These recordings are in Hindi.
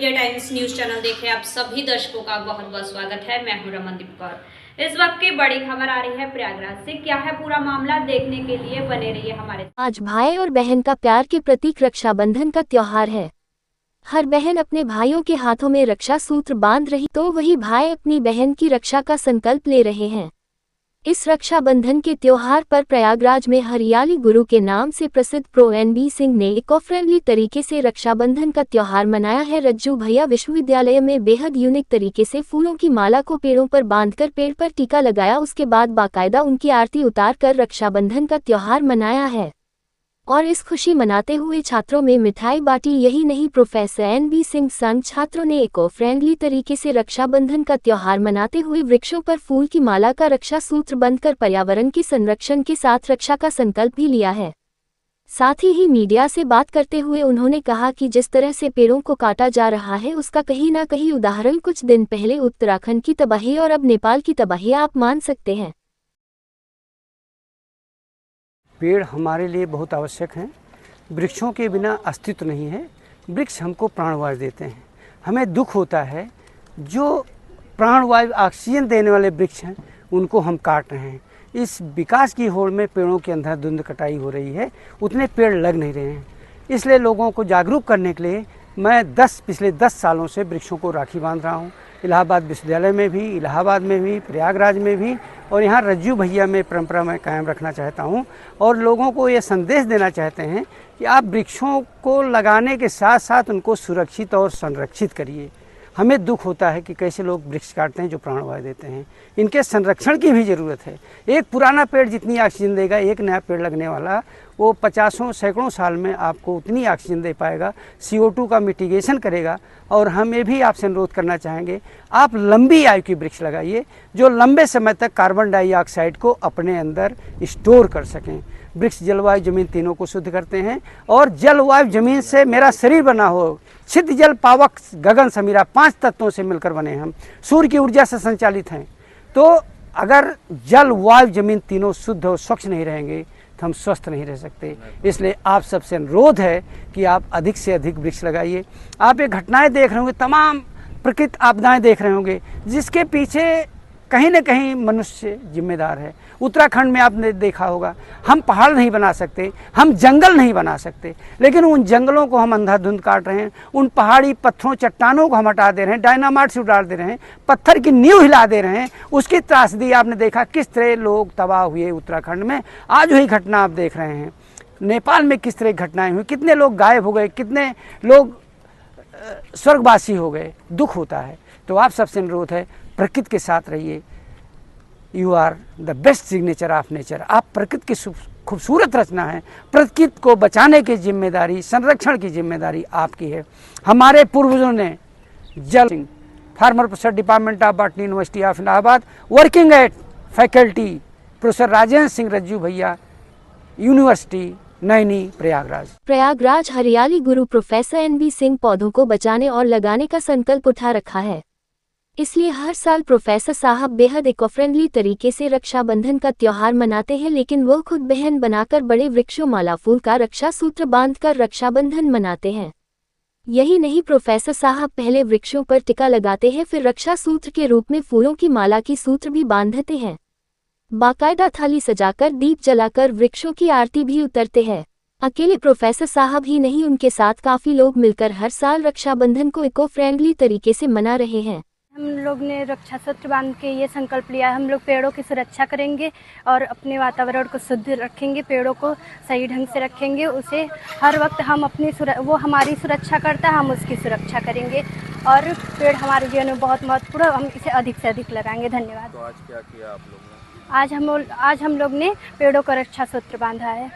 मीडिया टाइम्स न्यूज चैनल देखे आप सभी दर्शकों का बहुत बहुत स्वागत है। मैं हूं रमनदीप कौर। इस वक्त की बड़ी खबर आ रही है प्रयागराज से। क्या है पूरा मामला, देखने के लिए बने रहिए हमारे साथ। आज भाई और बहन का प्यार के प्रतीक रक्षाबंधन का त्योहार है। हर बहन अपने भाइयों के हाथों में रक्षा सूत्र बांध रही तो वही भाई अपनी बहन की रक्षा का संकल्प ले रहे हैं। इस रक्षाबंधन के त्योहार पर प्रयागराज में हरियाली गुरु के नाम से प्रसिद्ध प्रो एनबी सिंह ने इको फ्रेंडली तरीके से रक्षाबंधन का त्योहार मनाया है। रज्जू भैया विश्वविद्यालय में बेहद यूनिक तरीके से फूलों की माला को पेड़ों पर बांधकर पेड़ पर टीका लगाया, उसके बाद बाकायदा उनकी आरती उतार कर रक्षाबंधन का त्योहार मनाया है और इस खुशी मनाते हुए छात्रों में मिठाई बांटी। यही नहीं, प्रोफेसर एनबी सिंह संग छात्रों ने इको फ्रेंडली तरीके से रक्षाबंधन का त्योहार मनाते हुए वृक्षों पर फूल की माला का रक्षा सूत्र बंधकर पर्यावरण के संरक्षण के साथ रक्षा का संकल्प भी लिया है। साथ ही मीडिया से बात करते हुए उन्होंने कहा कि जिस तरह से पेड़ों को काटा जा रहा है उसका कहीं ना कहीं उदाहरण कुछ दिन पहले उत्तराखंड की तबाही और अब नेपाल की तबाही आप मान सकते हैं। पेड़ हमारे लिए बहुत आवश्यक हैं। वृक्षों के बिना अस्तित्व नहीं है। वृक्ष हमको प्राणवायु देते हैं। हमें दुख होता है जो प्राणवायु ऑक्सीजन देने वाले वृक्ष हैं उनको हम काट रहे हैं। इस विकास की होड़ में पेड़ों की अंधाधुंध कटाई हो रही है, उतने पेड़ लग नहीं रहे हैं। इसलिए लोगों को जागरूक करने के लिए मैं पिछले 10 सालों से वृक्षों को राखी बांध रहा हूँ। इलाहाबाद विश्वविद्यालय में भी, इलाहाबाद में भी, प्रयागराज में भी और यहाँ रज्जू भैया में परंपरा मैं कायम रखना चाहता हूँ और लोगों को ये संदेश देना चाहते हैं कि आप वृक्षों को लगाने के साथ साथ उनको सुरक्षित और संरक्षित करिए। हमें दुख होता है कि कैसे लोग वृक्ष काटते हैं जो प्राणवायु देते हैं। इनके संरक्षण की भी ज़रूरत है। एक पुराना पेड़ जितनी ऑक्सीजन देगा, एक नया पेड़ लगने वाला वो 50 सैकड़ों साल में आपको उतनी ऑक्सीजन दे पाएगा, CO2 का मिटिगेशन करेगा। और हम ये भी आपसे अनुरोध करना चाहेंगे, आप लंबी आयु की वृक्ष लगाइए जो लंबे समय तक कार्बन डाइऑक्साइड को अपने अंदर स्टोर कर सकें। वृक्ष जलवायु जमीन तीनों को शुद्ध करते हैं और जलवायु जमीन से मेरा शरीर बना हो, छिद जल पावक गगन समीरा 5 तत्वों से मिलकर बने हम, सूर्य की ऊर्जा से संचालित हैं। तो अगर जल वायु जमीन तीनों शुद्ध और स्वच्छ नहीं रहेंगे तो हम स्वस्थ नहीं रह सकते। इसलिए आप सबसे अनुरोध है कि आप अधिक से अधिक वृक्ष लगाइए। आप ये घटनाएं देख रहे होंगे, तमाम प्रकृति आपदाएं देख रहे होंगे जिसके पीछे कहीं न कहीं मनुष्य जिम्मेदार है। उत्तराखंड में आपने देखा होगा, हम पहाड़ नहीं बना सकते, हम जंगल नहीं बना सकते, लेकिन उन जंगलों को हम अंधाधुंध काट रहे हैं। उन पहाड़ी पत्थरों चट्टानों को हम हटा दे रहे हैं, डायनामाइट से उड़ा दे रहे हैं, पत्थर की नींव हिला दे रहे हैं। उसकी त्रासदी आपने देखा किस तरह लोग तबाह हुए उत्तराखंड में। आज वही घटना आप देख रहे हैं। नेपाल में किस तरह घटनाएं हुई, कितने लोग गायब हो गए, कितने लोग स्वर्गवासी हो गए। दुख होता है। तो आप सबसे अनुरोध है, प्रकृति के साथ रहिए। You are the best signature of nature. आप प्रकृति की खूबसूरत रचना है। प्रकृति को बचाने की जिम्मेदारी, संरक्षण की जिम्मेदारी आपकी है। हमारे पूर्वजों ने जल farmer professor department of botany university of Allahabad, working at faculty professor Rajendra Singh Rajju Bhaiya university Naini Prayagraj हरियाली गुरु प्रोफेसर एनबी सिंह पौधों को बचाने और लगाने का संकल्प उठा रखा है। इसलिए हर साल प्रोफेसर साहब बेहद इको फ्रेंडली तरीके से रक्षाबंधन का त्योहार मनाते हैं, लेकिन वो खुद बहन बनाकर बड़े वृक्षों माला फूल का रक्षा सूत्र बांधकर रक्षाबंधन मनाते हैं। यही नहीं, प्रोफेसर साहब पहले वृक्षों पर टिका लगाते हैं, फिर रक्षा सूत्र के रूप में फूलों की माला की सूत्र भी बांधते हैं। बाकायदा थाली सजाकर दीप जलाकर वृक्षों की आरती भी उतरते हैं। अकेले प्रोफेसर साहब ही नहीं, उनके साथ काफी लोग मिलकर हर साल रक्षाबंधन को इको फ्रेंडली तरीके से मना रहे हैं। हम लोग ने रक्षा सूत्र बांध के ये संकल्प लिया, हम लोग पेड़ों की सुरक्षा करेंगे और अपने वातावरण को शुद्ध रखेंगे, पेड़ों को सही ढंग से रखेंगे। उसे हर वक्त हम वो हमारी सुरक्षा करता है, हम उसकी सुरक्षा करेंगे और पेड़ हमारे जीवन में बहुत महत्वपूर्ण, हम इसे अधिक से अधिक लगाएंगे। धन्यवाद। तो आज क्या किया आप लोगों ने? आज हम लोग ने पेड़ों का रक्षा सूत्र बांधा है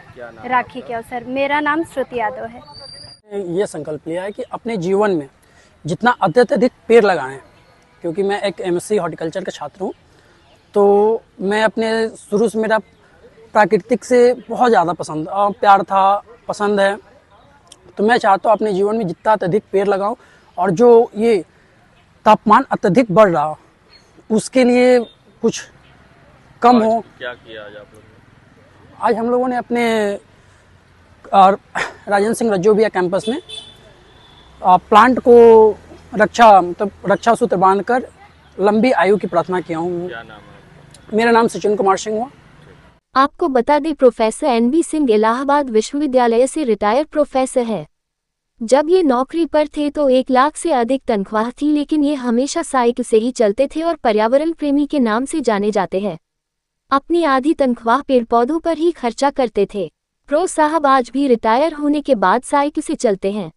राखी के अवसर। मेरा नाम श्रुति यादव है। ये संकल्प लिया है कि अपने जीवन में जितना अत्यधिक पेड़ लगाएं, क्योंकि मैं एक MSc हॉर्टिकल्चर का छात्र हूँ। तो मैं अपने शुरू से मेरा प्राकृतिक से बहुत ज़्यादा प्यार था, पसंद है। तो मैं चाहता हूँ अपने जीवन में जितना अत्यधिक पेड़ लगाऊं और जो ये तापमान अत्यधिक बढ़ रहा उसके लिए कुछ कम हो। क्या किया आज आप लोगों ने? आज हम लोगों ने अपने राजेंद्र सिंह रज्जू भैया कैंपस में प्लांट को रक्षा सूत्र बांधकर लंबी आयु की प्रार्थना किया हूँ। क्या नाम है आपका? मेरा नाम सचिन कुमार सिंह हुआ। आपको बता दें प्रोफेसर NB सिंह इलाहाबाद विश्वविद्यालय से रिटायर्ड प्रोफेसर है। जब ये नौकरी पर थे तो 1 लाख से अधिक तनख्वाह थी, लेकिन ये हमेशा साइकिल से ही चलते थे और पर्यावरण प्रेमी के नाम से जाने जाते हैं। अपनी आधी तनख्वाह पेड़ पौधों पर ही खर्चा करते थे। प्रो साहब आज भी रिटायर होने के बाद साइकिल से चलते हैं,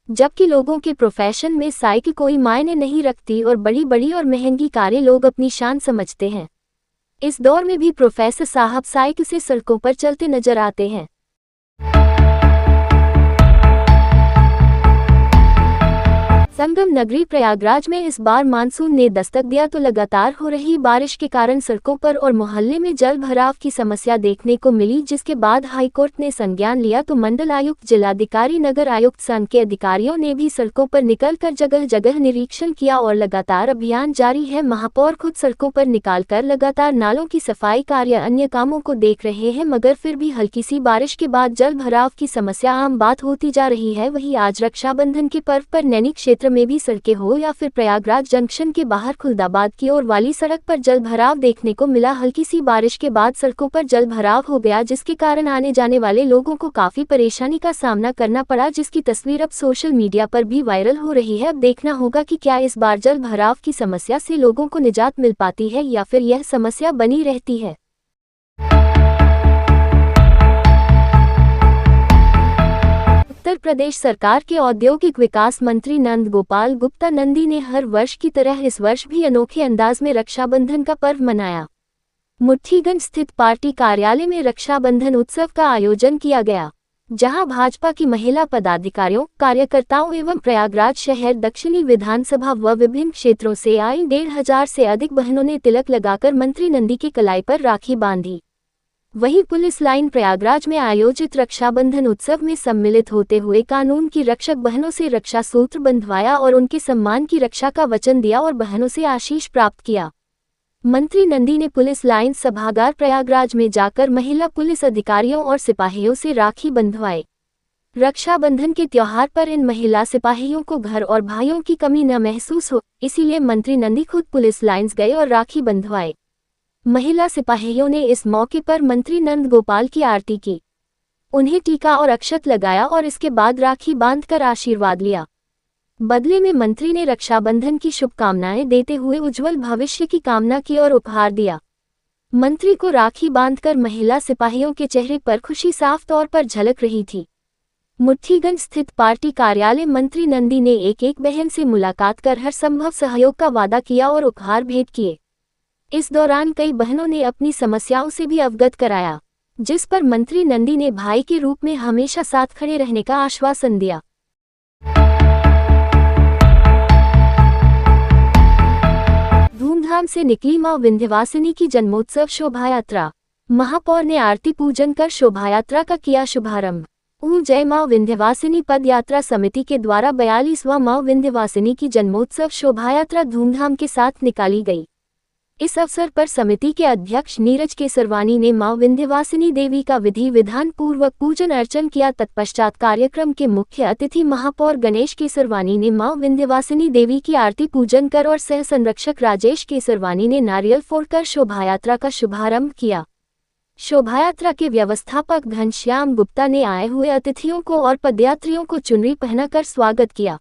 जबकि लोगों के प्रोफेशन में साइकिल कोई मायने नहीं रखती और बड़ी बड़ी और महंगी कारें लोग अपनी शान समझते हैं। इस दौर में भी प्रोफेसर साहब साइकिल से सड़कों पर चलते नजर आते हैं। संगम नगरी प्रयागराज में इस बार मानसून ने दस्तक दिया तो लगातार हो रही बारिश के कारण सड़कों पर और मोहल्ले में जल भराव की समस्या देखने को मिली, जिसके बाद हाईकोर्ट ने संज्ञान लिया तो मंडल आयुक्त, जिलाधिकारी, नगर आयुक्त संघ के अधिकारियों ने भी सड़कों पर निकलकर जगह जगह निरीक्षण किया और लगातार अभियान जारी है। महापौर खुद सड़कों पर निकालकर लगातार नालों की सफाई कार्य अन्य कामों को देख रहे हैं, मगर फिर भी हल्की सी बारिश के बाद जल भराव की समस्या आम बात होती जा रही है। वहीं आज रक्षाबंधन के पर्व पर नैनी क्षेत्र में भी सड़कें हो या फिर प्रयागराज जंक्शन के बाहर खुलदाबाद की ओर वाली सड़क पर जल भराव देखने को मिला। हल्की सी बारिश के बाद सड़कों पर जल भराव हो गया, जिसके कारण आने जाने वाले लोगों को काफी परेशानी का सामना करना पड़ा, जिसकी तस्वीर अब सोशल मीडिया पर भी वायरल हो रही है। अब देखना होगा कि क्या इस बार जल भराव की समस्या से लोगों को निजात मिल पाती है या फिर यह समस्या बनी रहती है। उत्तर प्रदेश सरकार के औद्योगिक विकास मंत्री नंद गोपाल गुप्ता नंदी ने हर वर्ष की तरह इस वर्ष भी अनोखे अंदाज में रक्षाबंधन का पर्व मनाया। मुट्ठीगंज स्थित पार्टी कार्यालय में रक्षाबंधन उत्सव का आयोजन किया गया, जहां भाजपा की महिला पदाधिकारियों, कार्यकर्ताओं एवं प्रयागराज शहर दक्षिणी विधानसभा व विभिन्न क्षेत्रों से आई 1500 से अधिक बहनों ने तिलक लगाकर मंत्री नंदी की कलाई पर राखी बांधी। वहीं पुलिस लाइन प्रयागराज में आयोजित रक्षाबंधन उत्सव में सम्मिलित होते हुए कानून की रक्षक बहनों से रक्षा सूत्र बंधवाया और उनके सम्मान की रक्षा का वचन दिया और बहनों से आशीष प्राप्त किया। मंत्री नंदी ने पुलिस लाइन सभागार प्रयागराज में जाकर महिला पुलिस अधिकारियों और सिपाहियों से राखी बंधवाए। रक्षाबंधन के त्योहार पर इन महिला सिपाहियों को घर और भाइयों की कमी न महसूस हो, इसीलिए मंत्री नंदी खुद पुलिस लाइन्स गए और राखी बंधवाए। महिला सिपाहियों ने इस मौके पर मंत्री नंद गोपाल की आरती की, उन्हें टीका और अक्षत लगाया और इसके बाद राखी बांधकर आशीर्वाद लिया। बदले में मंत्री ने रक्षाबंधन की शुभकामनाएं देते हुए उज्जवल भविष्य की कामना की और उपहार दिया। मंत्री को राखी बांधकर महिला सिपाहियों के चेहरे पर खुशी साफ तौर पर झलक रही थी। मुट्ठीगंज स्थित पार्टी कार्यालय मंत्री नंदी ने एक एक बहन से मुलाकात कर हर संभव सहयोग का वादा किया और उपहार भेंट किए। इस दौरान कई बहनों ने अपनी समस्याओं से भी अवगत कराया, जिस पर मंत्री नंदी ने भाई के रूप में हमेशा साथ खड़े रहने का आश्वासन दिया। धूमधाम से निकली मां विंध्यवासिनी की जन्मोत्सव शोभायात्रा। महापौर ने आरती पूजन कर शोभायात्रा का किया शुभारंभ। जय मां विंध्यवासिनी पद यात्रा समिति के द्वारा 42वां मां विंध्यवासिनी की जन्मोत्सव शोभायात्रा धूमधाम के साथ निकाली गई। इस अवसर पर समिति के अध्यक्ष नीरज केसरवानी ने मां विंध्यवासिनी देवी का विधि विधान पूर्वक पूजन अर्चन किया। तत्पश्चात कार्यक्रम के मुख्य अतिथि महापौर गणेश केसरवानी ने मां विंध्यवासिनी देवी की आरती पूजन कर और सह संरक्षक राजेश केसरवानी ने नारियल फोड़कर शोभायात्रा का शुभारंभ किया। शोभायात्रा के व्यवस्थापक घनश्याम गुप्ता ने आए हुए अतिथियों को और पदयात्रियों को चुनरी पहनाकर स्वागत किया।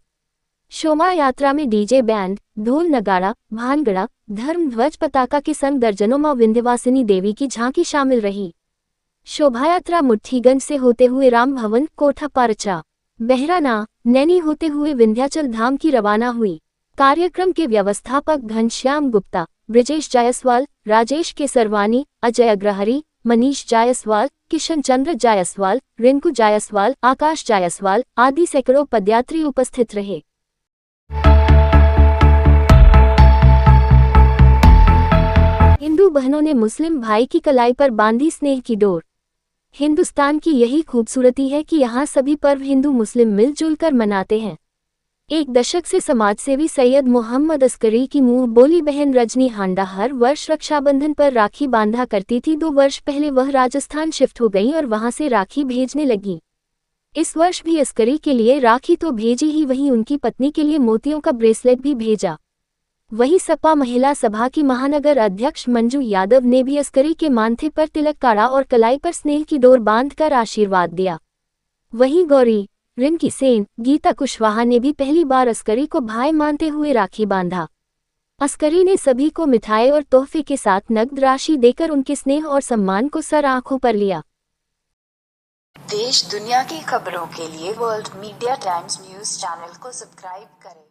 शोभा यात्रा में डीजे बैंड, ढोल नगाड़ा, भानगड़ा, धर्म ध्वज पताका के संग दर्जनों मां विंध्यवासिनी देवी की झांकी शामिल रही। शोभायात्रा मुट्ठीगंज से होते हुए राम भवन, कोठा पारचा, बहराना, नैनी होते हुए विंध्याचल धाम की रवाना हुई। कार्यक्रम के व्यवस्थापक घनश्याम गुप्ता, ब्रिजेश जायसवाल, राजेश केसरवानी, अजय अग्रहरी, मनीष जायसवाल, किशन चंद्र जायसवाल, रिंकू जायसवाल, आकाश जायसवाल आदि सैकड़ों पदयात्री उपस्थित रहे। हिंदू बहनों ने मुस्लिम भाई की कलाई पर बांधी स्नेह की डोर। हिंदुस्तान की यही खूबसूरती है कि यहाँ सभी पर्व हिंदू मुस्लिम मिलजुल कर मनाते हैं। एक दशक से समाजसेवी सैयद मोहम्मद अस्करी की मुंह बोली बहन रजनी हांडा हर वर्ष रक्षाबंधन पर राखी बांधा करती थी। 2 वर्ष पहले वह राजस्थान शिफ्ट हो गई और वहां से राखी भेजने लगी। इस वर्ष भी अस्करी के लिए राखी तो भेजी ही, वहीं उनकी पत्नी के लिए मोतियों का ब्रेसलेट भी भेजा। वहीं सपा महिला सभा की महानगर अध्यक्ष मंजू यादव ने भी अस्करी के माथे पर तिलक काढ़ा और कलाई पर स्नेह की डोर बांधकर आशीर्वाद दिया। वहीं गौरी, रिंकी सेन, गीता कुशवाहा ने भी पहली बार अस्करी को भाई मानते हुए राखी बांधा। अस्करी ने सभी को मिठाई और तोहफे के साथ नकद राशि देकर उनके स्नेह और सम्मान को सर आंखों पर लिया। देश दुनिया की खबरों के लिए world media times news channel को सब्सक्राइब करें।